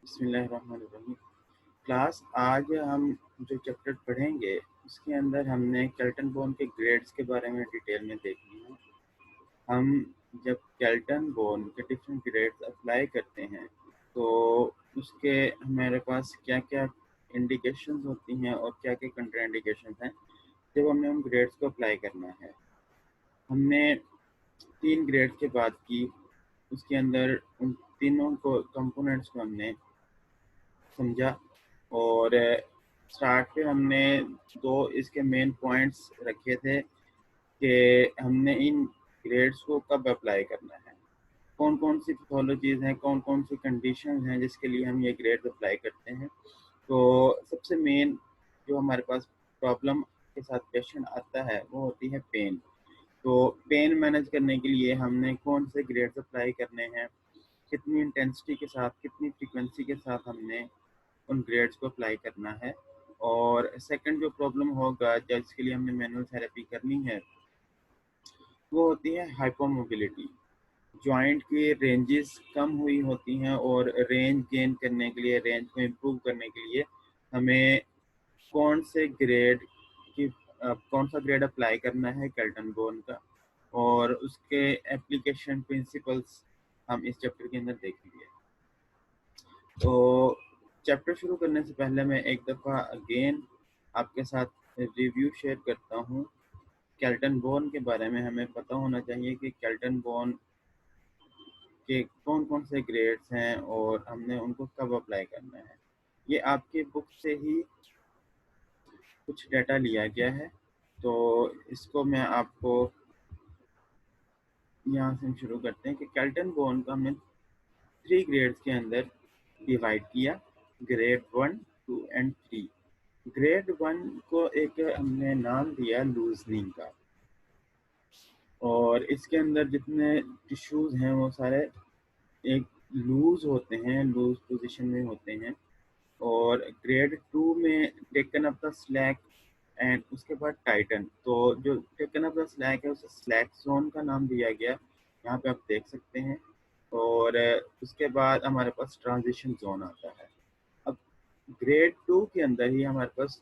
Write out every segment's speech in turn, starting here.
बिस्मिल्लाहिर्रहमानिर्रहीम। क्लास आज हम जो चैप्टर पढ़ेंगे उसके अंदर हमने केल्टन बोन के ग्रेड्स के बारे में डिटेल में देखनी है। हम जब केल्टन बोन के डिफरेंट ग्रेड्स अप्लाई करते हैं तो उसके हमारे पास क्या क्या इंडिकेशंस होती हैं और क्या क्या कंट्रा इंडिकेशंस हैं जब हमने उन ग्रेड्स को अप्लाई करना है। हमने 3 ग्रेड्स की बात की, उसके अंदर उन तीनों को कंपोनेंट्स को हमने समझा और स्टार्ट पे हमने दो इसके मेन पॉइंट्स रखे थे कि हमने इन ग्रेड्स को कब अप्लाई करना है, कौन कौन सी पैथोलॉजीज हैं, कौन कौन सी कंडीशंस हैं जिसके लिए हम ये ग्रेड्स अप्लाई करते हैं। तो सबसे मेन जो हमारे पास प्रॉब्लम के साथ पेशेंट आता है वो होती है पेन। तो पेन मैनेज करने के लिए हमने कौन से ग्रेड्स अप्लाई करने हैं, कितनी इंटेंसिटी के साथ, कितनी फ्रीक्वेंसी के साथ हमने उन ग्रेड्स को अप्लाई करना है। और सेकंड जो प्रॉब्लम होगा जिसके लिए हमने मैनुअल थेरेपी करनी है वो होती है हाइपोमोबिलिटी। जॉइंट की रेंजेस कम हुई होती हैं और रेंज गेन करने के लिए, रेंज को इम्प्रूव करने के लिए हमें कौन से ग्रेड की कौन सा ग्रेड अप्लाई करना है केल्टन बोन का, और उसके एप्लीकेशन प्रिंसिपल्स हम इस चैप्टर के अंदर देखेंगे। तो चैप्टर शुरू करने से पहले मैं एक दफ़ा अगेन आपके साथ रिव्यू शेयर करता हूँ। केल्टन बोन के बारे में हमें पता होना चाहिए कि केल्टन बोन के कौन कौन से ग्रेड्स हैं और हमने उनको कब अप्लाई करना है। ये आपके बुक से ही कुछ डाटा लिया गया है, तो इसको मैं आपको यहाँ से हम शुरू करते हैं कि केल्टन बोन को हमने 3 ग्रेड्स के अंदर डिवाइड किया, ग्रेड 1, 2 एंड 3। ग्रेड 1 को एक हमने नाम दिया लूजनिंग का, और इसके अंदर जितने टिश्यूज हैं वो सारे एक लूज होते हैं, लूज पोजीशन में होते हैं। और ग्रेड 2 में taken up the slack and उसके बाद टाइटन। तो जो टेकन अप द स्लैक है उसे स्लैक जोन का नाम दिया गया, यहाँ पे आप देख सकते हैं। और उसके बाद हमारे पास ट्रांजिशन जोन आता है। अब ग्रेड 2 के अंदर ही हमारे पास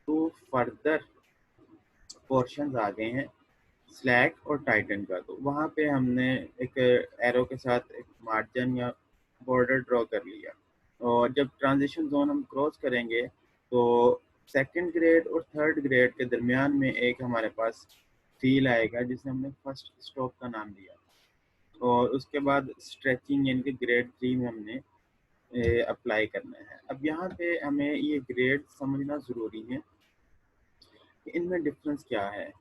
2 फर्दर पोर्शन आ गए हैं, स्लैक और टाइटन का। तो वहाँ पे हमने एक एरो के साथ एक मार्जिन या बॉर्डर ड्रॉ कर लिया। और जब ट्रांजिशन जोन हम क्रॉस करेंगे तो सेकंड ग्रेड और थर्ड ग्रेड के दरमियान में एक हमारे पास फील आएगा जिसे हमने फर्स्ट स्टॉप का नाम दिया। और उसके बाद स्ट्रेचिंग यानी कि ग्रेड 3 में हमने अप्लाई करना है। अब यहाँ पे हमें ये ग्रेड समझना ज़रूरी है कि इनमें डिफरेंस क्या है।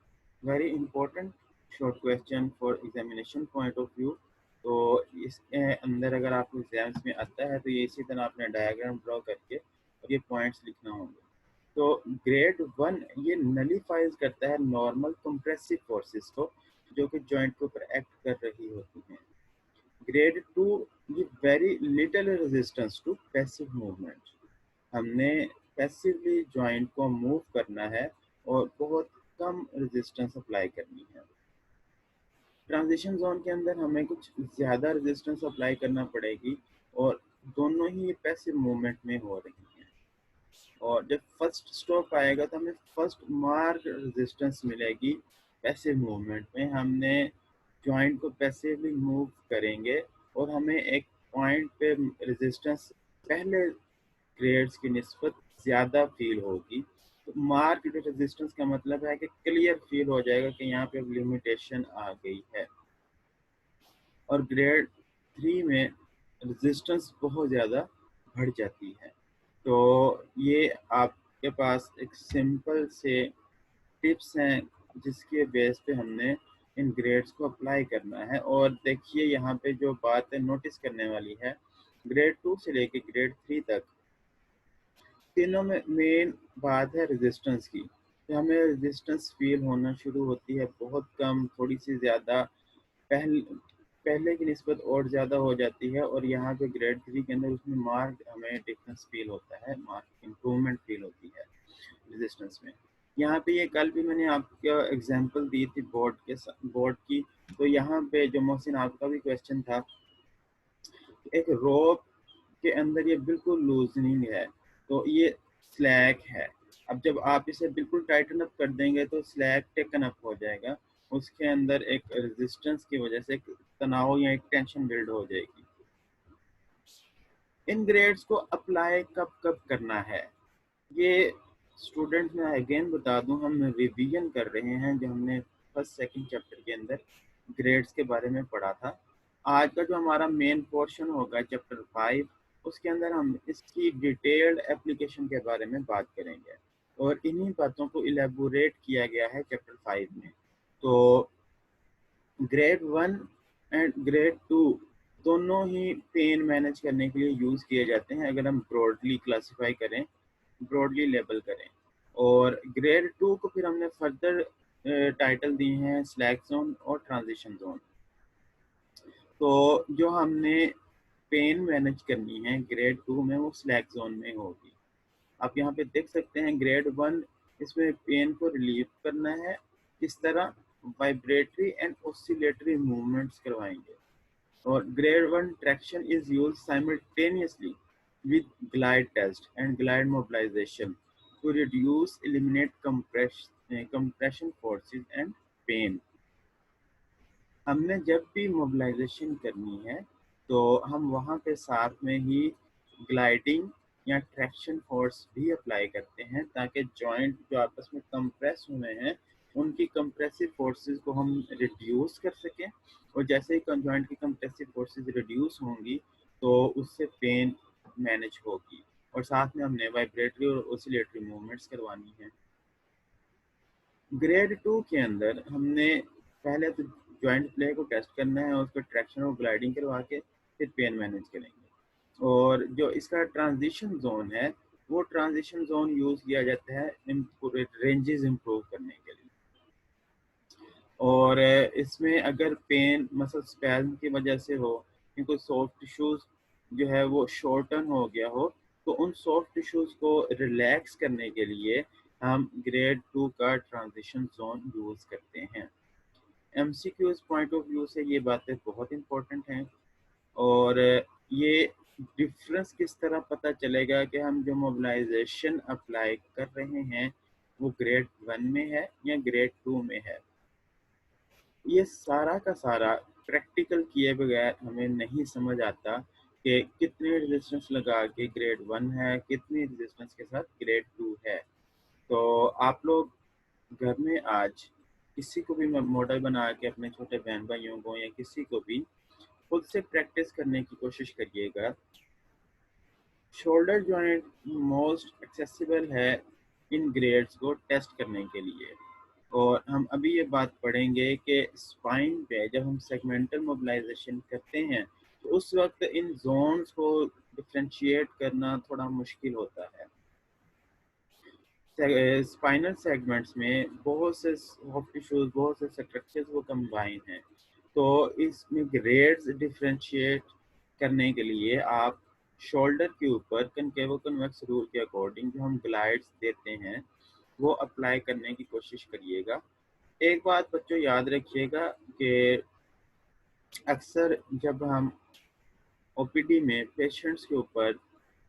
Very important short question for examination point of view. तो इसके अंदर अगर आपको एग्जाम्स में आता है तो ये इसी तरह आपने डायग्राम ड्रॉ करके और ये पॉइंट्स लिखना होंगे। तो ग्रेड 1 ये नलीफाइज करता है नॉर्मल कंप्रेसिव फोर्सेस को जो कि जॉइंट के ऊपर एक्ट कर रही होती हैं। ग्रेड 2 ये very little resistance to passive movement, हमने पैसिवली जॉइंट को मूव करना है और बहुत कम रेजिस्टेंस अप्लाई करनी है। ट्रांजिशन जोन के अंदर हमें कुछ ज़्यादा रेजिस्टेंस अप्लाई करना पड़ेगी और दोनों ही पैसिव मूवमेंट में हो रही हैं। और जब फर्स्ट स्टॉप आएगा तो हमें फर्स्ट मार्क रेजिस्टेंस मिलेगी पैसिव मूवमेंट में। हमने जॉइंट को पैसिवली मूव करेंगे और हमें एक पॉइंट पे रेजिस्टेंस पहले ग्रेड्स की निस्बत ज़्यादा फील होगी। तो मार्क रेजिस्टेंस का मतलब है कि क्लियर फील हो जाएगा कि यहाँ पे लिमिटेशन आ गई है। और ग्रेड 3 में रेजिस्टेंस बहुत ज़्यादा बढ़ जाती है। तो ये आपके पास एक सिंपल से टिप्स हैं जिसके बेस पे हमने इन ग्रेड्स को अप्लाई करना है। और देखिए यहाँ पे जो बात है नोटिस करने वाली है, ग्रेड 2 से लेके ग्रेड 3 तक तीनों में मेन बात है रेजिस्टेंस की। तो हमें रेजिस्टेंस फील होना शुरू होती है बहुत कम, थोड़ी सी ज़्यादा, पहले पहले की निस्बत और ज़्यादा हो जाती है। और यहाँ पे ग्रेड 3 के अंदर उसमें मार्क हमें डिफरेंस फील होता है, मार्क इम्प्रूवमेंट फील होती है रेजिस्टेंस में। यहाँ पे ये कल भी मैंने आपको एग्जांपल दी थी बोर्ड की। तो यहाँ पे जो मोहसिन आपका भी क्वेश्चन था, एक रोप के अंदर ये बिल्कुल लूजनिंग है, तो ये स्लैक है। अब जब आप इसे बिल्कुल टाइटन अप कर देंगे तो स्लैक टेकन अप हो जाएगा, उसके अंदर एक रेजिस्टेंस की वजह से एक तनाव या एक टेंशन बिल्ड हो जाएगी। इन ग्रेड्स को अप्लाई कब कब करना है, ये स्टूडेंट्स मैं अगेन बता दूं, हम रिवीजन कर रहे हैं जो हमने फर्स्ट सेकंड चैप्टर के अंदर ग्रेड्स के बारे में पढ़ा था। आज का जो हमारा मेन पोर्शन होगा चैप्टर 5, उसके अंदर हम इसकी डिटेल्ड एप्लीकेशन के बारे में बात करेंगे और इन्हीं बातों को इलेबोरेट किया गया है चैप्टर 5 में। तो ग्रेड 1 एंड ग्रेड 2 दोनों ही पेन मैनेज करने के लिए यूज़ किए जाते हैं, अगर हम ब्रॉडली क्लासीफाई करें, ब्रॉडली लेबल करें। और ग्रेड 2 को फिर हमने फर्दर टाइटल दिए हैं स्लैक जोन और ट्रांजिशन जोन। तो जो हमने पेन मैनेज करनी है ग्रेड 2 में वो स्लैक जोन में होगी। आप यहाँ पे देख सकते हैं ग्रेड 1, इसमें पेन को रिलीव करना है, किस तरह, वाइब्रेटरी एंड ऑसिलेटरी मूवमेंट्स करवाएंगे। और grade 1 traction is used simultaneously with glide test and glide mobilization to reduce eliminate compression forces and pain। हमने जब भी मोबिलाइजेशन करनी है तो हम वहाँ पे साथ में ही ग्लाइडिंग या ट्रैक्शन फोर्स भी अप्लाई करते हैं, ताकि जॉइंट जो आपस में कंप्रेस हुए हैं उनकी कंप्रेसिव फोर्सेस को हम रिड्यूस कर सकें। और जैसे ही जॉइंट की कंप्रेसिव फोर्सेस रिड्यूस होंगी तो उससे पेन मैनेज होगी। और साथ में हमने वाइब्रेटरी और ऑसिलेटरी मूवमेंट्स करवानी है। ग्रेड 2 के अंदर हमने पहले तो जॉइंट प्ले को टेस्ट करना है और उसको ट्रैक्शन और ग्लाइडिंग करवा के फिर पेन मैनेज करेंगे। और जो इसका ट्रांजिशन जोन है वो ट्रांजिशन जोन यूज़ किया जाता है रेंजेस इम्प्रूव करने के लिए। और इसमें अगर पेन मसल स्पैज्म की वजह से हो, कोई सॉफ्ट टिश्यूज जो है वो शॉर्टन हो गया हो, तो उन सॉफ्ट टिश्यूज को रिलैक्स करने के लिए हम ग्रेड 2 का ट्रांजिशन जोन यूज़ करते हैं। एमसीक्यूज पॉइंट ऑफ व्यू से ये बातें बहुत इंपॉर्टेंट हैं। और ये डिफरेंस किस तरह पता चलेगा कि हम जो मोबिलाइजेशन अप्लाई कर रहे हैं वो ग्रेड 1 में है या ग्रेड 2 में है, ये सारा का सारा प्रैक्टिकल किए बगैर हमें नहीं समझ आता कि कितने रेजिस्टेंस लगा के ग्रेड 1 है, कितनी रेजिस्टेंस के साथ ग्रेड 2 है। तो आप लोग घर में आज किसी को भी मॉडल बना के अपने छोटे बहन भाइयों को या किसी को भी खुद से प्रैक्टिस करने की कोशिश करिएगा। शोल्डर जॉइंट मोस्ट एक्सेसिबल है इन ग्रेड्स को टेस्ट करने के लिए। और हम अभी ये बात पढ़ेंगे कि स्पाइन पे जब हम सेगमेंटल मोबिलाइजेशन करते हैं तो उस वक्त इन जोन्स को डिफ्रेंशिएट करना थोड़ा मुश्किल होता है। स्पाइनल सेगमेंट्स में बहुत से सॉफ्ट टिश्यूज, बहुत से स्ट्रक्चर्स वो कंबाइन हैं। तो इसमें ग्रेड्स डिफ्रेंशिएट करने के लिए आप शोल्डर के ऊपर कनकेव कन्वेक्स रूल के अकॉर्डिंग जो हम ग्लाइड्स देते हैं वो अप्लाई करने की कोशिश करिएगा। एक बात बच्चों याद रखिएगा कि अक्सर जब हम ओपीडी में पेशेंट्स के ऊपर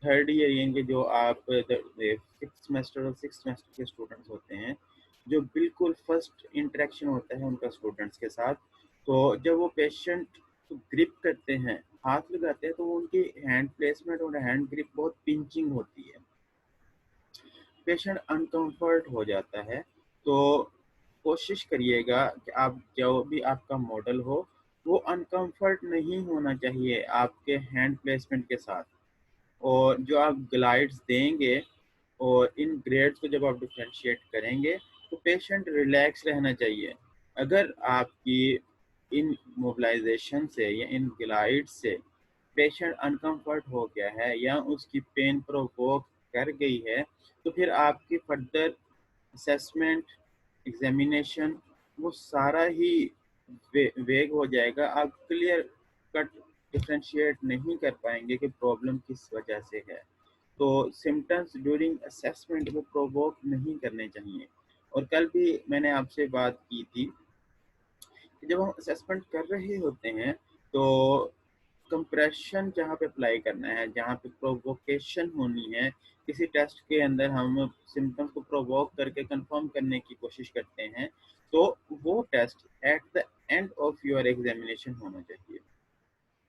थर्ड ईयर यानी कि जो आप फिफ्थ सेमेस्टर और सिक्स सेमेस्टर के स्टूडेंट्स होते हैं, जो बिल्कुल फर्स्ट इंटरेक्शन होता है उनका स्टूडेंट्स के साथ, तो जब वो पेशेंट ग्रिप करते हैं, हाथ लगाते हैं, तो उनकी हैंड प्लेसमेंट और हैंड ग्रिप बहुत पिंचिंग होती है, पेशेंट अनकंफर्ट हो जाता है। तो कोशिश करिएगा कि आप जो भी आपका मॉडल हो वो अनकंफर्ट नहीं होना चाहिए आपके हैंड प्लेसमेंट के साथ। और जो आप ग्लाइड्स देंगे और इन ग्रेड्स को जब आप डिफ्रेंशिएट करेंगे तो पेशेंट रिलैक्स रहना चाहिए। अगर आपकी इन मोबिलाइजेशन से या इन ग्लाइड से पेशेंट अनकंफर्ट हो गया है या उसकी पेन प्रोवोक कर गई है, तो फिर आपकी फर्दर असेसमेंट, एग्जामिनेशन, वो सारा ही वेग हो जाएगा। आप क्लियर कट डिफ्रेंशिएट नहीं कर पाएंगे कि प्रॉब्लम किस वजह से है। तो सिम्टम्स ड्यूरिंग असेसमेंट वो प्रोवोक नहीं करने चाहिए। और कल भी मैंने आपसे बात की थी कि जब हम असेसमेंट कर रहे होते हैं तो कंप्रेशन जहाँ पे अप्लाई करना है, जहाँ पे प्रोवोकेशन होनी है, किसी टेस्ट के अंदर हम सिम्टम्स को प्रोवोक करके कंफर्म करने की कोशिश करते हैं, तो वो test at the end of your examination होना चाहिए।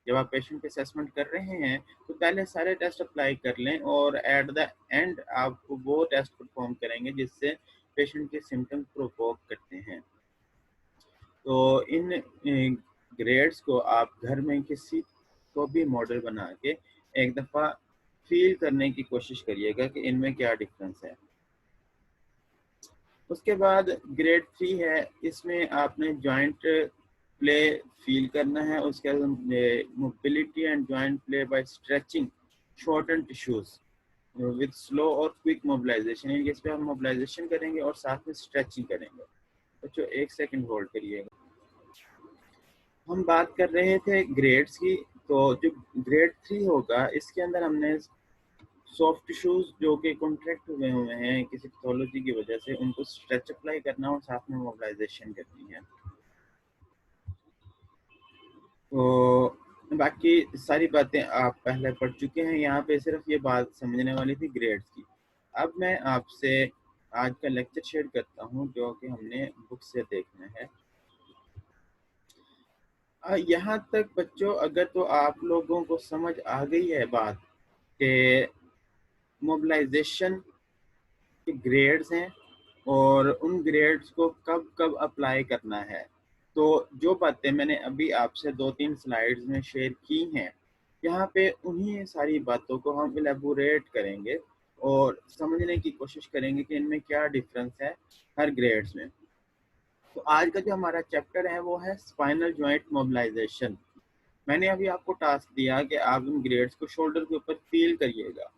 जब आप पेशेंट के असेसमेंट कर रहे हैं तो पहले सारे टेस्ट अप्लाई कर लें और एट द एंड आप वो टेस्ट परफॉर्म करेंगे जिससे पेशेंट के सिम्टम्स प्रोवोक करते हैं। तो इन ग्रेड्स को आप घर में किसी को भी मॉडल बना के एक दफ़ा फील करने की कोशिश करिएगा कि इनमें क्या डिफरेंस है। उसके बाद ग्रेड 3 है, इसमें आपने जॉइंट प्ले फील करना है। उसके बाद mobility and joint play by stretching shorten tissues with slow और क्विक मोबिलाइजेशन। इस पे हम मोबिलाइजेशन करेंगे और साथ में स्ट्रेचिंग करेंगे। बच्चों 1 सेकंड होल्ड करिएगा। हम बात कर रहे थे ग्रेड्स की, तो जो ग्रेड 3 होगा इसके अंदर हमने सॉफ्ट टिश्यूज जो कि कॉन्ट्रैक्ट हुए हैं किसी पैथोलॉजी की वजह से, उनको स्ट्रेच अप्लाई करना और साथ में मोबिलाइजेशन करनी है। तो बाकी सारी बातें आप पहले पढ़ चुके हैं, यहाँ पे सिर्फ ये बात समझने वाली थी ग्रेड्स की। अब मैं आपसे आज का लेक्चर शेयर करता हूँ जो कि हमने बुक से देखना है। यहाँ तक बच्चों अगर तो आप लोगों को समझ आ गई है बात कि मोबिलाइजेशन के ग्रेड्स हैं और उन ग्रेड्स को कब कब अप्लाई करना है, तो जो बातें मैंने अभी आपसे 2-3 स्लाइड्स में शेयर की हैं, यहाँ पे उन्हीं सारी बातों को हम इलेबोरेट करेंगे और समझने की कोशिश करेंगे कि इनमें क्या डिफरेंस है हर ग्रेड्स में। तो आज का जो हमारा चैप्टर है वो है स्पाइनल जॉइंट मोबिलाइजेशन। मैंने अभी आपको टास्क दिया कि आप इन ग्रेड्स को शोल्डर के ऊपर फील करिएगा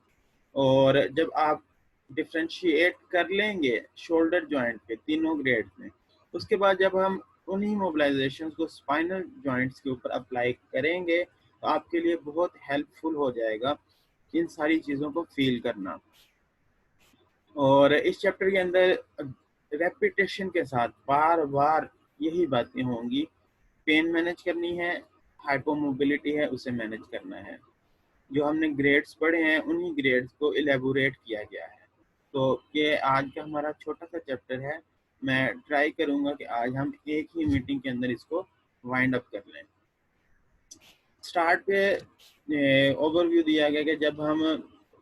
और जब आप डिफ्रेंशिएट कर लेंगे शोल्डर जॉइंट के तीनों ग्रेड्स में, उसके बाद जब हम उन्हीं मोबिलाइजेशंस को स्पाइनल जॉइंट्स के ऊपर अप्लाई करेंगे तो आपके लिए बहुत हेल्पफुल हो जाएगा इन सारी चीज़ों को फील करना। और इस चैप्टर के अंदर रेपिटेशन के साथ बार बार यही बातें होंगी। पेन मैनेज करनी है, हाइपोमोबिलिटी है उसे मैनेज करना है। जो हमने ग्रेड्स पढ़े हैं उन्हीं ग्रेड्स को इलेबोरेट किया गया है। तो ये आज का हमारा छोटा सा चैप्टर है। मैं ट्राई करूंगा कि आज हम एक ही मीटिंग के अंदर इसको वाइंड अप कर लें। स्टार्ट पे ओवरव्यू दिया गया कि जब हम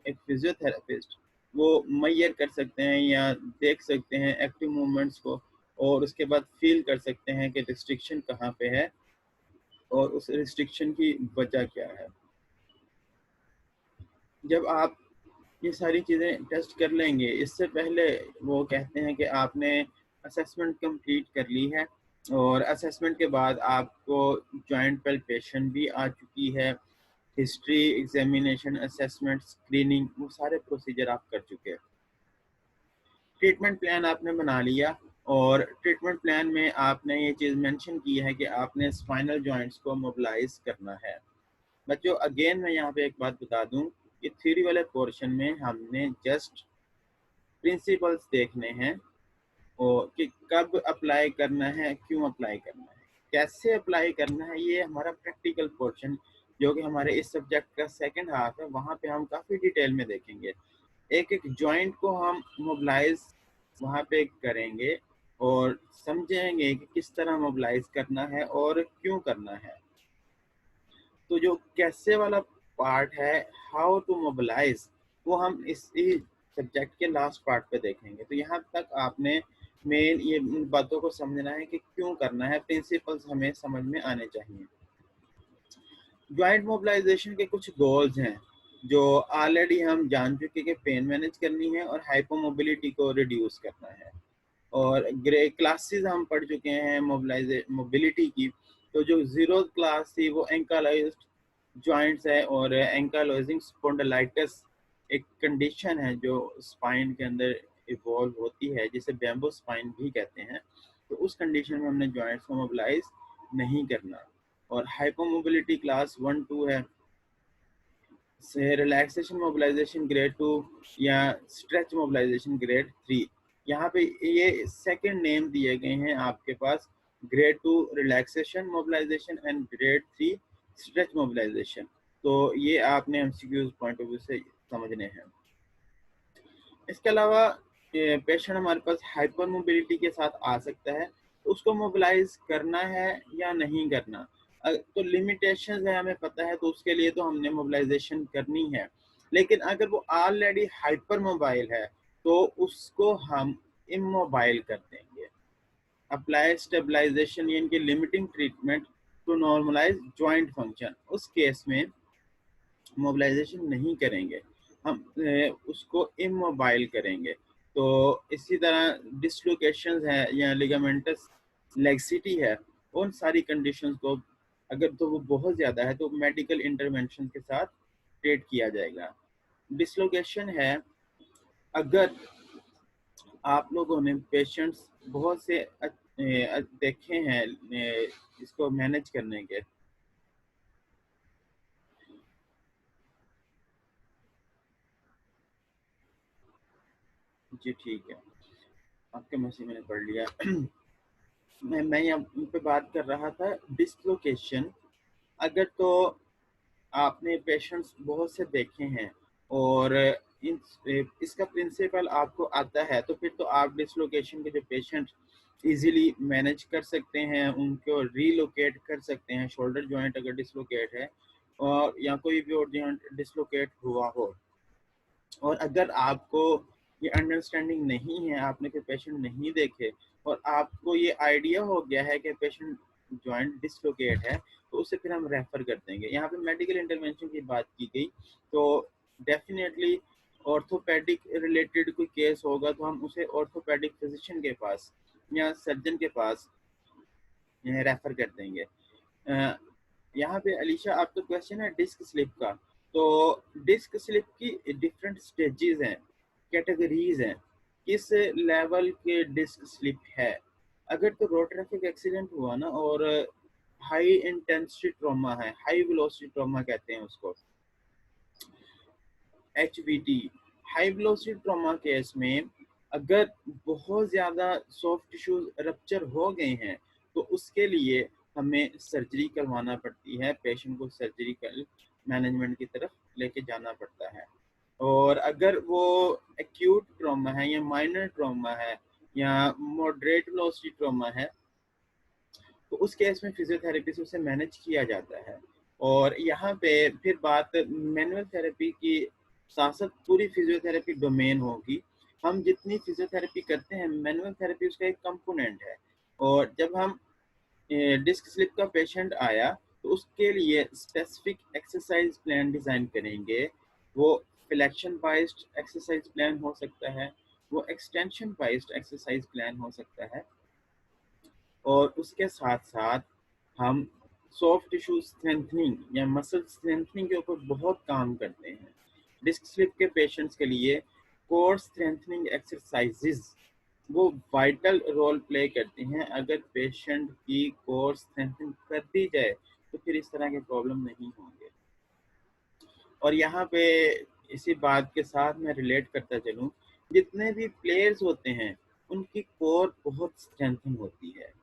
एक फिजियोथेरेपिस्ट वो मैयर कर सकते हैं या देख सकते हैं एक्टिव मूवमेंट्स को और उसके बाद फील कर सकते हैं कि रिस्ट्रिक्शन कहाँ पे है और उस रिस्ट्रिक्शन की वजह क्या है। जब आप ये सारी चीज़ें टेस्ट कर लेंगे, इससे पहले वो कहते हैं कि आपने असेसमेंट कंप्लीट कर ली है और असेसमेंट के बाद आपको जॉइंट पैल्पेशन भी आ चुकी है, हिस्ट्री, एग्जामिनेशन, असेसमेंट, स्क्रीनिंग, वो सारे प्रोसीजर आप कर चुके हैं। ट्रीटमेंट प्लान आपने बना लिया और ट्रीटमेंट प्लान में आपने ये चीज़ मेंशन की है कि आपने स्पाइनल जॉइंट्स को मोबिलाइज करना है। बच्चों अगेन मैं यहाँ पे एक बात बता दूं कि थ्योरी वाले पोर्शन में हमने जस्ट प्रिंसिपल्स देखने हैं और कि कब अप्लाई करना है, क्यों अप्लाई करना है, कैसे अप्लाई करना है। ये हमारा प्रैक्टिकल पोर्शन जो कि हमारे इस सब्जेक्ट का सेकंड हाफ है, वहाँ पे हम काफ़ी डिटेल में देखेंगे। एक एक जॉइंट को हम मोबिलाइज वहाँ पे करेंगे और समझेंगे कि किस तरह मोबिलाइज करना है और क्यों करना है। तो जो कैसे वाला पार्ट है, हाउ टू मोबिलाइज, वो हम इसी सब्जेक्ट के लास्ट पार्ट पे देखेंगे। तो यहाँ तक आपने मेन ये बातों को समझना है कि क्यों करना है, प्रिंसिपल्स हमें समझ में आने चाहिए। जॉइंट मोबिलाइजेशन के कुछ गोल्स हैं जो ऑलरेडी हम जान चुके कि पेन मैनेज करनी है और हाइपोमोबिलिटी को रिड्यूस करना है। और ग्रे क्लासेस हम पढ़ चुके हैं मोबिलिटी की। तो जो जीरो क्लास थी वो एंकालाइज्ड जॉइंट्स है और एंकालोजिंग स्पॉन्डिलाइटिस एक कंडीशन है जो स्पाइन के अंदर इवॉल्व होती है, जिसे बैम्बो स्पाइन भी कहते हैं। तो उस कंडीशन में हमने जॉइंट्स को मोबिलाइज नहीं करना। और हाइपोमोबिलिटी क्लास 1-2 है, से रिलैक्सेशन मोबिलाइजेशन ग्रेड 2 या स्ट्रेच मोबिलाइजेशन ग्रेड 3। यहाँ पे ये सेकंड नेम दिए गए हैं आपके पास, grade 2 relaxation mobilization and grade 3 stretch mobilization. तो ये आपने एमसीक्यूज पॉइंट ऑफ व्यू से समझने हैं। इसके अलावा पेशेंट हमारे पास हाइपर मोबिलिटी के साथ आ सकता है, तो उसको मोबिलाइज करना है या नहीं करना। तो लिमिटेशंस है हमें पता है, तो उसके लिए तो हमने मोबिलाइजेशन करनी है। लेकिन अगर वो ऑलरेडी हाइपर मोबाइल है तो उसको हम इमोबाइल कर देंगे। अप्लाई स्टेबलाइजेशन यानी कि limiting treatment to normalize joint function, उस केस में मोबिलाइजेशन नहीं करेंगे, हम उसको इमोबाइल करेंगे। तो इसी तरह डिसलोकेशंस है या लिगामेंटस लैक्सिटी है, उन सारी कंडीशंस को अगर तो वो बहुत ज़्यादा है तो मेडिकल इंटरवेंशन के साथ ट्रीट किया जाएगा। डिसलोकेशन है अगर आप लोगों ने पेशेंट्स बहुत से देखे हैं इसको मैनेज करने के। जी ठीक है, आपके मैसेज मैंने पढ़ लिया। मैं यहाँ पे बात कर रहा था डिसलोकेशन। अगर तो आपने पेशेंट्स बहुत से देखे हैं और इन इसका प्रिंसिपल आपको आता है, तो फिर तो आप डिसलोकेशन के जो पेशेंट इजीली मैनेज कर सकते हैं, उनको रीलोकेट कर सकते हैं। शोल्डर जॉइंट अगर डिसलोकेट है और या कोई भी और जॉइंट डिसलोकेट हुआ हो, और अगर आपको ये अंडरस्टैंडिंग नहीं है, आपने कोई पेशेंट नहीं देखे और आपको ये आइडिया हो गया है कि पेशेंट जॉइंट डिसलोकेट है, तो उसे फिर हम रेफर कर देंगे। यहाँ पे मेडिकल इंटरवेंशन की बात की गई, तो डेफिनेटली ऑर्थोपेडिक रिलेटेड कोई केस होगा तो हम उसे ऑर्थोपेडिक फिजिशियन के पास या सर्जन के पास रेफर कर देंगे। यहाँ पे अलीशा आपका क्वेश्चन है डिस्क स्लिप का। तो डिस्क स्लिप की डिफरेंट स्टेजेस हैं, कैटेगरीज हैं, किस लेवल के डिस्क स्लिप है। अगर तो रोड ट्रैफिक एक्सीडेंट हुआ ना और हाई इंटेंसिटी ट्रॉमा है, हाई वेलोसिटी ट्रॉमा कहते हैं उसको, HVT, high velocity trauma case में अगर बहुत ज़्यादा सॉफ्ट टिश्यूज रप्चर हो गए हैं तो उसके लिए हमें सर्जरी करवाना पड़ती है, पेशेंट को सर्जरिकल मैनेजमेंट की तरफ लेके जाना पड़ता है। और अगर वो एक्यूट ट्रॉमा है या माइनर ट्रॉमा है या मॉडरेट वेलोसिटी ट्रॉमा है, तो उस केस में फिजियोथेरेपी से उसे मैनेज किया जाता है। और यहाँ पे फिर बात मैनुअल थेरेपी की साथ साथ पूरी फिजियोथेरेपी डोमेन होगी। हम जितनी फिजियोथेरेपी करते हैं, मैनुअल थेरेपी उसका एक कंपोनेंट है। और जब हम डिस्क स्लिप का पेशेंट आया तो उसके लिए स्पेसिफिक एक्सरसाइज प्लान डिज़ाइन करेंगे। वो फ्लेक्शन बाइस्ड एक्सरसाइज प्लान हो सकता है, वो एक्सटेंशन बाइस्ड एक्सरसाइज प्लान हो सकता है, और उसके साथ साथ हम सॉफ्ट टिश्यू स्ट्रेंथनिंग या मसल स्ट्रेंथनिंग के ऊपर बहुत काम करते हैं। डिस्क स्लिप के पेशेंट्स के लिए कोर स्ट्रेंथनिंग एक्सरसाइजेज वो वाइटल रोल प्ले करती हैं। अगर पेशेंट की कोर स्ट्रेंथनिंग कर दी जाए तो फिर इस तरह के प्रॉब्लम नहीं होंगे। और यहाँ पे इसी बात के साथ मैं रिलेट करता चलूँ, जितने भी प्लेयर्स होते हैं उनकी कोर बहुत स्ट्रेंथन होती है।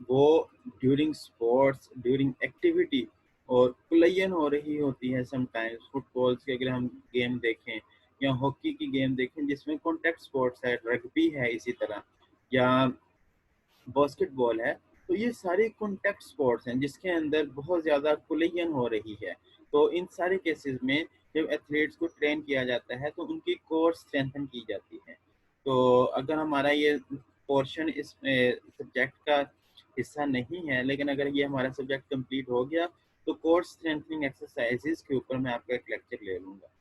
वो ड्यूरिंग स्पोर्ट्स, ड्यूरिंग एक्टिविटी और प्लेयन हो रही होती है। समटाइम्स फुटबॉल्स की अगर हम गेम देखें या हॉकी की गेम देखें जिसमें कॉन्टैक्ट स्पोर्ट्स है, रग्बी है इसी तरह, या बास्केटबॉल है, तो ये सारी कॉन्टैक्ट स्पोर्ट्स हैं जिसके अंदर बहुत ज़्यादा कुलियन हो रही है। तो इन सारे केसेस में जब एथलीट्स को ट्रेन किया जाता है तो उनकी कोर स्ट्रेंथन की जाती है। तो अगर हमारा ये पोर्शन इस सब्जेक्ट का हिस्सा नहीं है, लेकिन अगर ये हमारा सब्जेक्ट कंप्लीट हो गया तो कोर स्ट्रेंथनिंग एक्सरसाइजेज के ऊपर मैं आपका एक लेक्चर ले लूँगा।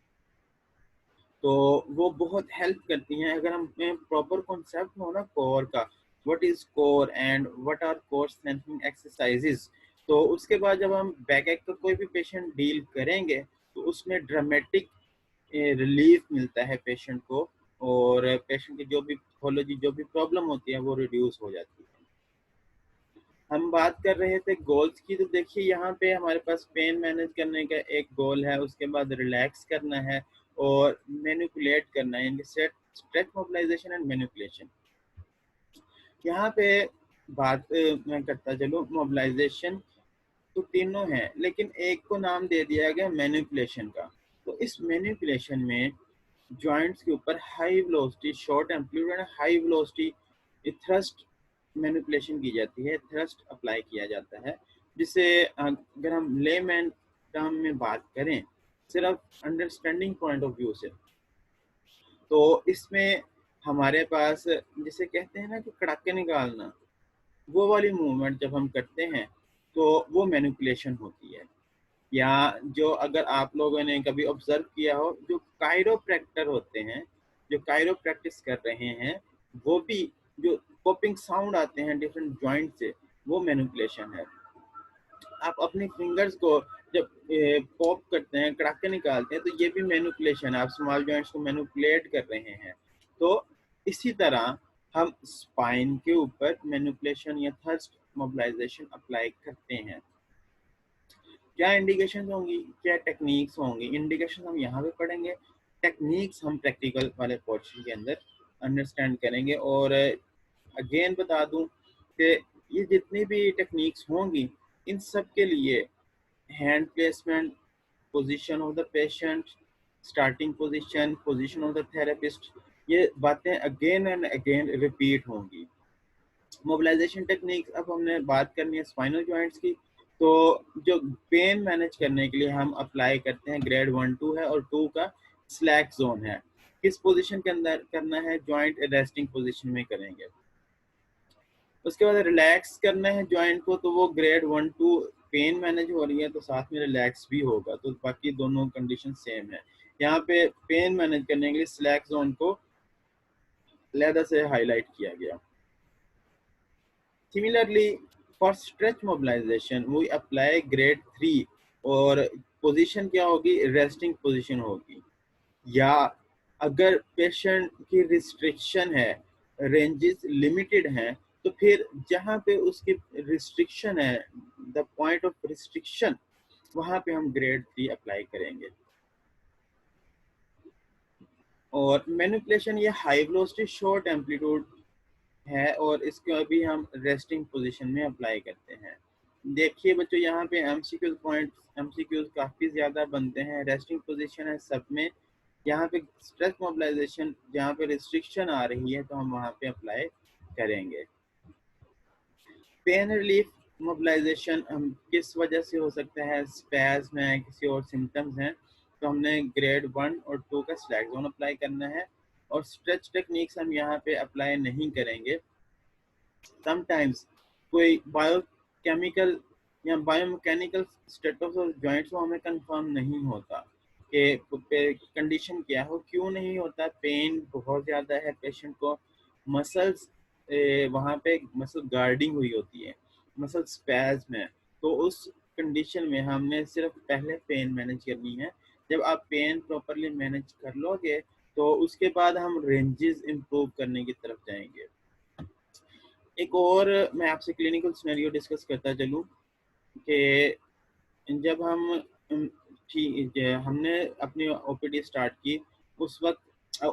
तो वो बहुत हेल्प करती हैं। अगर हम प्रॉपर कॉन्सेप्ट हो ना कोर का, what is core and what are core strengthening exercises, तो उसके बाद जब हम बैक एक का कोई भी पेशेंट डील करेंगे तो उसमें ड्रामेटिक रिलीफ मिलता है पेशेंट को, और पेशेंट की जो भी पैथोलॉजी, जो भी प्रॉब्लम होती है वो रिड्यूस हो जाती है। हम बात कर रहे थे गोल्स की, तो देखिए यहाँ पे हमारे पास पेन मैनेज करने का एक गोल है, उसके बाद रिलैक्स करना है और मैनिपुलेट करना है, यानी स्ट्रेच मोबिलाइजेशन एंड मैनिपुलेशन। यहाँ पे बात मैं करता चलूँ मोबिलाइजेशन तो तीनों हैं, लेकिन एक को नाम दे दिया गया मैनिपुलेशन का। तो इस मैनिपुलेशन में जॉइंट्स के ऊपर high velocity, short amplitude and high velocity thrust manipulation की जाती है, थ्रस्ट अप्लाई किया जाता है, जिसे अगर हम लेमैन टर्म में बात करें, सिर्फ अंडरस्टैंडिंग पॉइंट ऑफ व्यू से, तो इसमें हमारे पास जिसे कहते हैं ना कि कड़ाके निकालना, वो वाली मूवमेंट जब हम करते हैं तो वो मैनिपुलेशन होती है। या जो अगर आप लोगों ने कभी ऑब्जर्व किया हो, जो कायरोप्रैक्टर होते हैं, जो कायरो प्रैक्टिस कर रहे हैं, वो भी जो पॉपिंग साउंड आते हैं डिफरेंट जॉइंट से, वो मैनिपुलेशन है। आप अपने फिंगर्स को जब पॉप करते हैं, कड़ाके निकालते हैं, तो ये भी मैनिपुलेशन है, आप स्मॉल जॉइंट्स को मैनिपुलेट कर रहे हैं। तो इसी तरह हम स्पाइन के ऊपर मैनिपुलेशन या थ्रस्ट मोबिलाइजेशन अप्लाई करते हैं। क्या इंडिकेशन होंगी, क्या टेक्निक्स होंगी? इंडिकेशन हम यहाँ पे पढ़ेंगे, टेक्निक्स हम प्रैक्टिकल वाले पोर्शन के अंदर अंडरस्टैंड करेंगे। और अगेन बता दूं कि ये जितनी भी टेक्निक्स होंगी, इन सब के लिए hand placement, position of the patient, starting position, position of the therapist, ये बातें अगेन एंड अगेन रिपीट होंगी। मोबिलाइजेशन टेक्निक, अब हमने बात करनी है स्पाइनल जॉइंट्स की। तो जो पेन मैनेज करने के लिए हम अप्लाई करते हैं, ग्रेड 1 2 है, और 2 का स्लैक जोन है। किस पोजीशन के अंदर करना है? जॉइंट रेस्टिंग पोजीशन में करेंगे। उसके बाद रिलैक्स करना है जॉइंट को, तो वो ग्रेड 1 2 पेन मैनेज हो रही है तो साथ में रिलैक्स भी होगा, तो बाकी दोनों कंडीशन सेम है। यहाँ पे पेन मैनेज करने के लिए स्लैक जोन को लेदर से हाईलाइट किया गया। Similarly, for stretch mobilization, we apply grade 3, और पोजीशन क्या होगी? रेस्टिंग पोजीशन होगी। या अगर पेशेंट की रिस्ट्रिक्शन है, रेंजेस लिमिटेड हैं, तो फिर जहाँ पे उसकी रिस्ट्रिक्शन है, द पॉइंट ऑफ रिस्ट्रिक्शन, वहाँ पे हम ग्रेड 3 अप्लाई करेंगे। और मैनिपुलेशन ये हाई वेलोसिटी शॉर्ट एम्पलीट्यूड है, और इसको अभी हम रेस्टिंग पोजीशन में अप्लाई करते हैं। देखिए बच्चों, यहाँ पे एमसीक्यूज पॉइंट्स, एमसीक्यूज काफ़ी ज़्यादा बनते हैं। रेस्टिंग पोजीशन है सब में। यहाँ पे स्ट्रेस मोबिलाइजेशन, जहाँ पे रिस्ट्रिक्शन आ रही है, तो हम वहाँ पे अप्लाई करेंगे। पेन रिलीफ मोबिलाइजेशन हम किस वजह से हो सकता है? स्पैज़म है, किसी और सिम्टम्स हैं, तो हमने ग्रेड 1 और 2 का स्लैक जोन अप्लाई करना है। और स्ट्रेच टेक्निक्स हम यहाँ पे अप्लाई नहीं करेंगे। समटाइम्स कोई बायोकेमिकल या बायोमैकेनिकल स्टेटस ऑफ जॉइंट्स वो हमें कंफर्म नहीं होता कि कंडीशन क्या हो, क्यों नहीं होता। पेन बहुत ज़्यादा है पेशेंट को, मसल्स वहाँ पे मसल गार्डिंग हुई होती है, मसल स्पैज़म है, तो उस कंडीशन में हमने सिर्फ पहले पेन मैनेज करनी है। जब आप पेन प्रॉपरली मैनेज कर लोगे, तो उसके बाद हम रेंजेस इम्प्रूव करने की तरफ जाएंगे। एक और मैं आपसे क्लिनिकल सिनेरियो डिस्कस करता चलूँ कि जब हमने अपनी ओपीडी स्टार्ट की, उस वक्त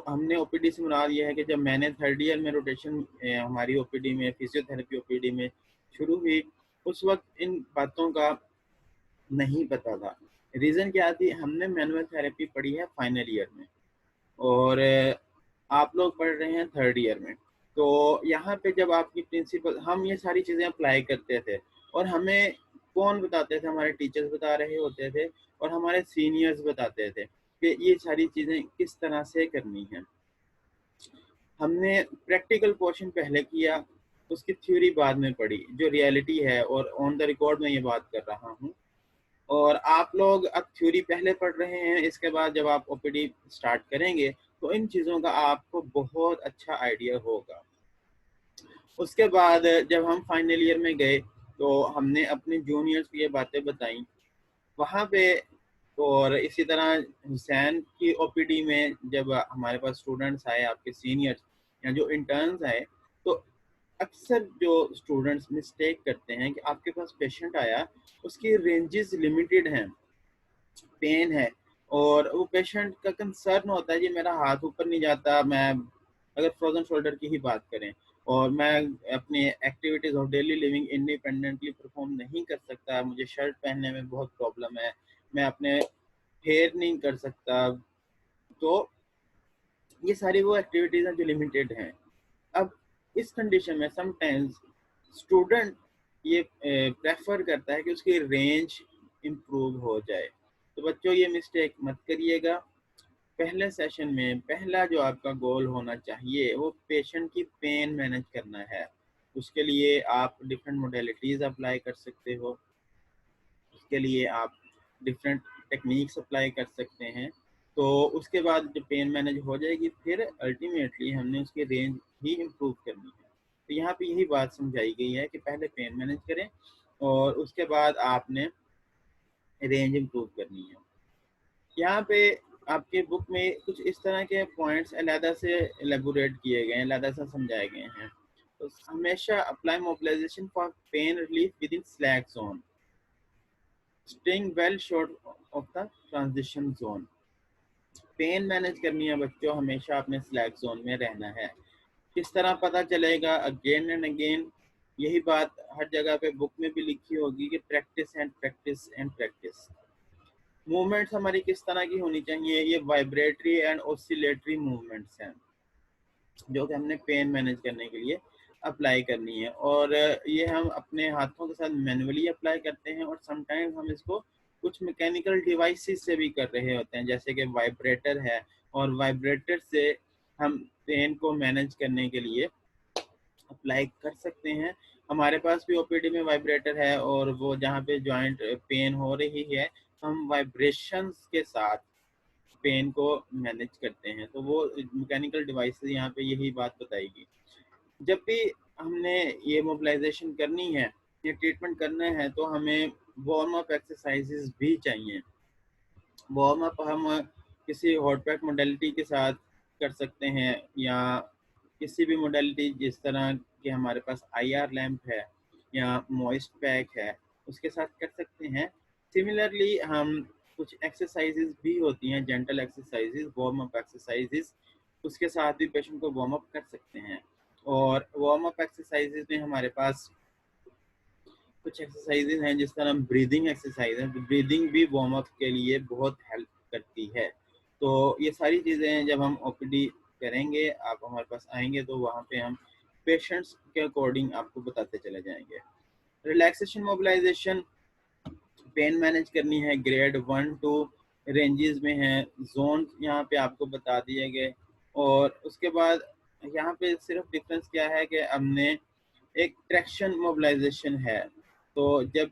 हमने ओपीडी से मुराद ये है कि जब मैंने 3rd ईयर में रोटेशन हमारी ओपीडी में, फिजियोथेरेपी ओपीडी में शुरू हुई, उस वक्त इन बातों का नहीं पता था। रीज़न क्या थी? हमने मैनुअल थेरेपी पढ़ी है फाइनल ईयर में, और आप लोग पढ़ रहे हैं 3rd ईयर में। तो यहाँ पे जब आपकी प्रिंसिपल, हम ये सारी चीज़ें अप्लाई करते थे, और हमें कौन बताते थे? हमारे टीचर्स बता रहे होते थे, और हमारे सीनियर्स बताते थे कि ये सारी चीज़ें किस तरह से करनी है। हमने प्रैक्टिकल पोर्शन पहले किया, उसकी थ्योरी बाद में पढ़ी, जो रियलिटी है, और ऑन द रिकॉर्ड में ये बात कर रहा हूँ। और आप लोग अब थ्योरी पहले पढ़ रहे हैं, इसके बाद जब आप ओपीडी स्टार्ट करेंगे तो इन चीज़ों का आपको बहुत अच्छा आइडिया होगा। उसके बाद जब हम फाइनल ईयर में गए, तो हमने अपने जूनियर्स को ये बातें बताई वहाँ पे। और इसी तरह हुसैन की ओपीडी में जब हमारे पास स्टूडेंट्स आए, आपके सीनियर्स या जो इंटर्न्स आए, तो अक्सर जो स्टूडेंट्स मिस्टेक करते हैं कि आपके पास पेशेंट आया, उसकी रेंजेस लिमिटेड हैं, पेन है, और वो पेशेंट का कंसर्न होता है कि मेरा हाथ ऊपर नहीं जाता। मैं अगर फ्रोजन शोल्डर की ही बात करें, और मैं अपनी activities of daily living independently perform नहीं कर सकता, मुझे शर्ट पहनने में बहुत प्रॉब्लम है, मैं अपने हेयर नहीं कर सकता, तो ये सारी वो एक्टिविटीज़ हैं जो लिमिटेड हैं। अब इस कंडीशन में समटाइम्स स्टूडेंट ये प्रेफर करता है कि उसकी रेंज इम्प्रूव हो जाए। तो बच्चों ये मिस्टेक मत करिएगा। पहले सेशन में पहला जो आपका गोल होना चाहिए वो पेशेंट की पेन मैनेज करना है। उसके लिए आप डिफरेंट मोडेलिटीज़ अप्लाई कर सकते हो, उसके लिए आप डिफरेंट टेक्निक्स अप्लाई कर सकते हैं। तो उसके बाद जब पेन मैनेज हो जाएगी फिर अल्टीमेटली हमने उसकी रेंज ही इम्प्रूव करनी है। तो यहाँ पे यही बात समझाई गई है कि पहले पेन मैनेज करें और उसके बाद आपने रेंज इम्प्रूव करनी है। यहाँ पे आपके बुक में कुछ इस तरह के पॉइंट्स अलहदा से एलेबोरेट किए गए हैं, अलहदा से समझाए गए हैं। तो हमेशा apply mobilization for pain relief with in slack zone, staying well short of the transition zone. Pain manage करनी है बच्चों, हमेशा अपने स्लैक जोन में रहना है। किस तरह पता चलेगा? अगेन एंड अगेन यही बात हर जगह पे बुक में भी लिखी होगी कि practice and practice and practice. Movements हमारी किस तरह की होनी चाहिए? ये वाइब्रेटरी एंड ऑसिलेटरी मूवमेंट्स हैं जो कि हमने पेन मैनेज करने के लिए अप्लाई करनी है। और ये हम अपने हाथों के साथ मैनुअली अप्लाई करते हैं और समटाइम्स हम इसको कुछ मैकेनिकल डिवाइसेस से भी कर रहे होते हैं, जैसे कि वाइब्रेटर है, और वाइब्रेटर से हम पेन को मैनेज करने के लिए अप्लाई कर सकते हैं। हमारे पास भी ओपीडी में वाइब्रेटर है और वो जहाँ पे जॉइंट पेन हो रही है हम वाइब्रेशंस के साथ पेन को मैनेज करते हैं। तो वो मैकेनिकल डिवाइसेस यहाँ पे यही बात बताएगी। जब भी हमने ये मोबिलाइजेशन करनी है, ये ट्रीटमेंट करना है, तो हमें वार्म अप एक्सरसाइजेस भी चाहिए। वार्म अप हम किसी हॉट पैक मोडेलिटी के साथ कर सकते हैं या किसी भी मोडेलिटी, जिस तरह के हमारे पास आईआर लैम्प है या मॉइस्ट पैक है उसके साथ कर सकते हैं। सिमिलरली हम कुछ एक्सरसाइजेज भी होती हैं, gentle exercises, warm up exercises, उसके साथ भी पेशेंट को वार्म अप कर सकते हैं। और वार्म अप एक्सरसाइजेज में हमारे पास कुछ एक्सरसाइजेज हैं, जिस तरह ब्रीदिंग एक्सरसाइज है, ब्रीदिंग भी वार्म अप के लिए बहुत हेल्प करती है। तो ये सारी चीज़ें जब हम ओपीडी करेंगे, आप हमारे पास आएंगे तो वहाँ पे हम पेशेंट्स के अकॉर्डिंग आपको बताते चले जाएंगे। रिलैक्सेशन मोबिलाइजेशन पेन मैनेज करनी है, ग्रेड 1-2 रेंजेस में है, जोन यहाँ पे आपको बता दिए गए। और उसके बाद यहाँ पे सिर्फ डिफरेंस क्या है कि हमने एक ट्रैक्शन मोबिलाइजेशन है, तो जब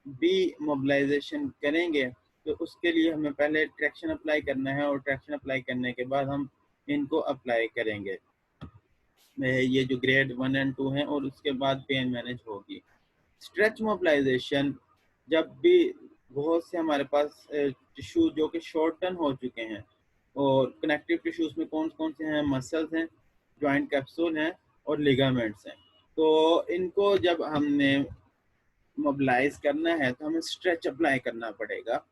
भी मोबिलाइजेशन करेंगे तो उसके लिए हमें पहले ट्रैक्शन अप्लाई करना है और ट्रैक्शन अप्लाई करने के बाद हम इनको अप्लाई करेंगे, ये जो ग्रेड 1 एंड 2 हैं, और उसके बाद पेन मैनेज होगी। स्ट्रेच मोबिलाइजेशन, जब भी बहुत से हमारे पास टिश्यू जो कि शॉर्टन हो चुके हैं, और कनेक्टिव टिश्यूज में कौन कौन से हैं? मसल्स हैं, जॉइंट कैप्सूल हैं और लिगामेंट्स हैं। तो इनको जब हमने मोबिलाइज करना है तो हमें स्ट्रेच अप्लाई करना पड़ेगा।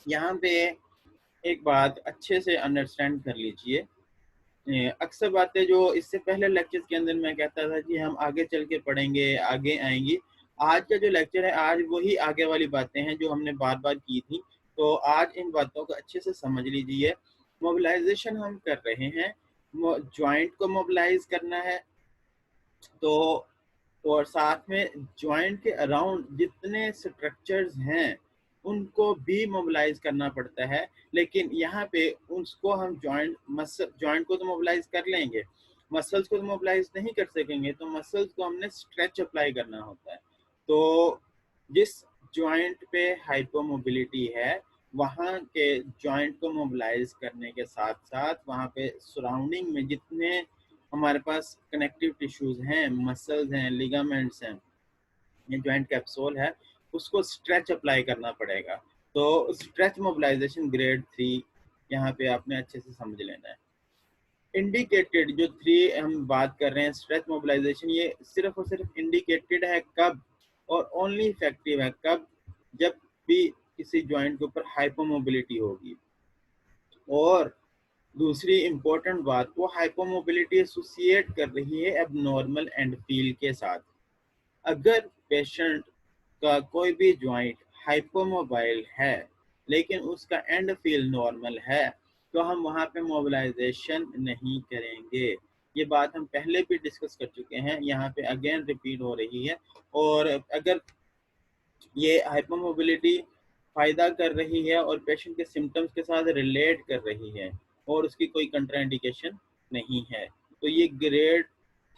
यहाँ पे एक बात अच्छे से अंडरस्टैंड कर लीजिए, अक्सर बातें जो इससे पहले लेक्चर्स के अंदर मैं कहता था कि हम आगे चल के पढ़ेंगे, आगे आएंगी, आज का जो लेक्चर है आज वही आगे वाली बातें हैं जो हमने बार बार की थी। तो आज इन बातों को अच्छे से समझ लीजिए। मोबिलाइजेशन हम कर रहे हैं, जॉइंट को मोबिलाइज करना है, तो और साथ में जॉइंट के अराउंड जितने स्ट्रक्चर्स हैं उनको भी मोबिलाइज करना पड़ता है। लेकिन यहाँ पे उसको हम जॉइंट को तो मोबिलाइज कर लेंगे, मसल्स को तो मोबिलाइज नहीं कर सकेंगे, तो मसल्स को हमने स्ट्रेच अप्लाई करना होता है। तो जिस जॉइंट पे हाइपोमोबिलिटी है वहाँ के जॉइंट को मोबिलाइज करने के साथ साथ वहाँ पे सराउंडिंग में जितने हमारे पास कनेक्टिव टिश्यूज हैं, मसल्स हैं, लिगामेंट्स हैं, ये जॉइंट कैप्सूल है, उसको स्ट्रेच अप्लाई करना पड़ेगा। तो स्ट्रेच मोबिलाइजेशन ग्रेड 3 यहाँ पे आपने अच्छे से समझ लेना है। इंडिकेटेड जो 3 हम बात कर रहे हैं स्ट्रेच मोबिलाइजेशन, ये सिर्फ और सिर्फ इंडिकेटेड है कब, और ओनली इफेक्टिव है कब? जब भी किसी जॉइंट के ऊपर हाइपोमोबिलिटी होगी। और दूसरी इम्पोर्टेंट बात, वो हाइपोमोबिलिटी एसोसिएट कर रही है एबनॉर्मल एंड फील के साथ। अगर पेशेंट का कोई भी जॉइंट हाइपोमोबाइल है लेकिन उसका एंड फील नॉर्मल है, तो हम वहाँ पे मोबिलाइजेशन नहीं करेंगे। ये बात हम पहले भी डिस्कस कर चुके हैं, यहाँ पे अगेन रिपीट हो रही है। और अगर ये हाइपरमोबिलिटी फायदा कर रही है और पेशेंट के सिम्टम्स के साथ रिलेट कर रही है और उसकी कोई कंट्राइंडिकेशन नहीं है, तो ये ग्रेड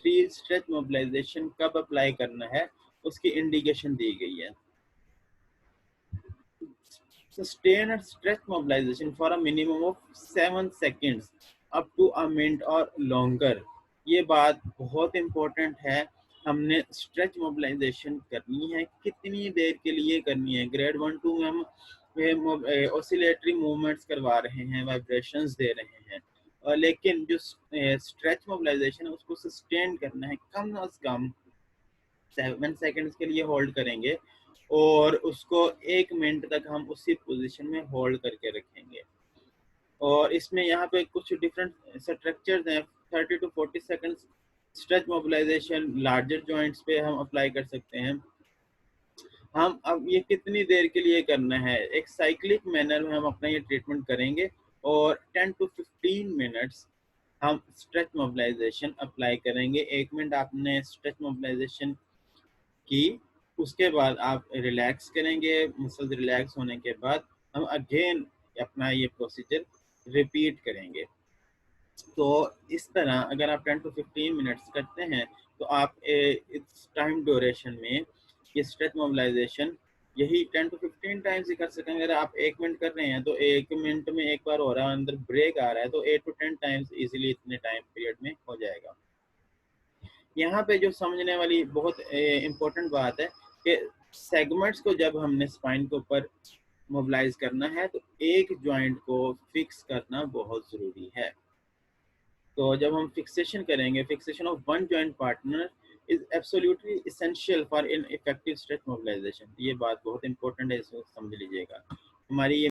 3 स्ट्रेच मोबिलाइजेशन कब अप्लाई करना है उसकी इंडिकेशन दी गई है। Sustain and stretch mobilization for a minimum of 7 seconds up to a minute or longer। ये बात बहुत इम्पोर्टेंट है। हमने स्ट्रेच मोबिलाइजेशन करनी है, कितनी देर के लिए करनी है। ग्रेड 1-2 में हम ऑसिलेटरी मूवमेंट्स करवा रहे हैं, वाइब्रेशंस दे रहे हैं, लेकिन जो स्ट्रेच मोबिलाइजेशन है उसको सस्टेन करना है, कम अज कम 7 सेकंड्स के लिए होल्ड करेंगे और उसको 1 मिनट तक हम उसी पोजीशन में होल्ड करके रखेंगे। और इसमें यहाँ पे कुछ डिफरेंट स्ट्रक्चर्स हैं। 30 to 40 seconds stretch mobilization larger joints पे हम अप्लाई कर सकते हैं। हम अब ये कितनी देर के लिए करना है, एक साइक्लिक मैनर में हम अपना ये ट्रीटमेंट करेंगे और 10 to 15 मिनट्स हम स्ट्रेच मोबिलाइजेशन अप्लाई करेंगे। 1 मिनट आपने स्ट्रेच मोबिलाइजेशन की, उसके बाद आप रिलैक्स करेंगे। मसल्स रिलैक्स होने के बाद हम अगेन अपना ये प्रोसीजर रिपीट करेंगे। तो इस तरह अगर आप 10 to 15 मिनट्स करते हैं तो आप इस टाइम ड्यूरेशन में ये स्ट्रेच मोबिलाइजेशन यही 10 to 15 टाइम्स ही कर सकेंगे। अगर आप 1 मिनट कर रहे हैं तो 1 मिनट में एक बार हो रहा है, अंदर ब्रेक आ रहा है, तो 8 to 10 टाइम्स इजीली इतने टाइम पीरियड में हो जाएगा। यहाँ पे जो समझने वाली बहुत इम्पोर्टेंट बात है कि सेगमेंट्स को जब हमने स्पाइन के ऊपर मोबिलाइज करना है तो एक जॉइंट को फिक्स करना बहुत ज़रूरी है। तो जब हम फिक्सेशन करेंगे, fixation of one joint partner is absolutely essential for in effective stretch mobilization. ये बात बहुत इंपॉर्टेंट है, इसको समझ लीजिएगा। हमारी ये